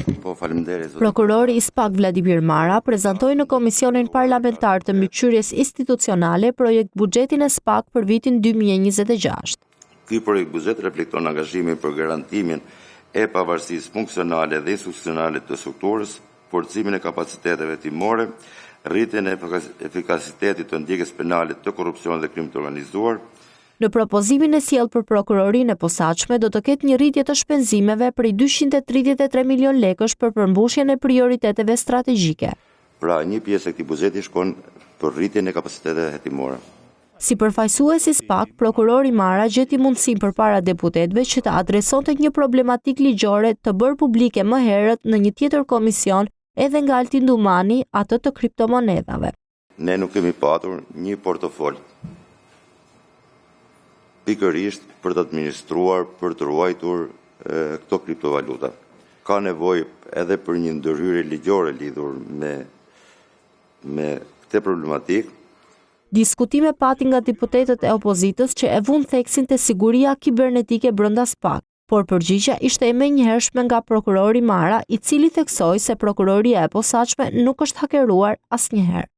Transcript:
Prokurori i SPAK Vladimir Mara prezantoi në Komisionin Parlamentar të Mbikëqyrjes Institucionale projekt buxhetin e SPAK për vitin 2026. Ky projekt buxhet reflekton angazhimin për garantimin e pavarësisë funksionale dhe institucionale të strukturës, forcimin e kapaciteteve hetimore, rritjen e efikasitetit të ndjekjes penale të korrupsionit dhe krimit të organizuar. Në propozimin e sjellë për prokurorinë e posaçme do të ketë një rritje të shpenzimeve prej 233 milion lekësh për përmbushjen e prioriteteve strategjike. Pra, një pjesë e këtij buxheti shkon për rritjen e kapaciteteve hetimore. Si përfaqësues i SPAK, prokurori Mara gjeti mundësinë përpara deputetëve që të adresonte një problematikë ligjore të bërë publike më herët në një tjetër komision edhe nga Altin Dumani, atë të kriptomonedhave. Ne nuk kemi patur një portofol pikërisht për të administruar, për të ruajtur këto kriptovaluta. Ka nevojë edhe për një ndërhyrje ligjore lidhur me këtë problematikë. Diskutime pati nga deputetët e opozitës që e vënë theksin te siguria kibernetike brenda SPAK, por përgjigjja ishte e menjëhershme nga prokurori Mara, i cili theksoi se prokuroria e posaçme nuk është hakeruar asnjëherë.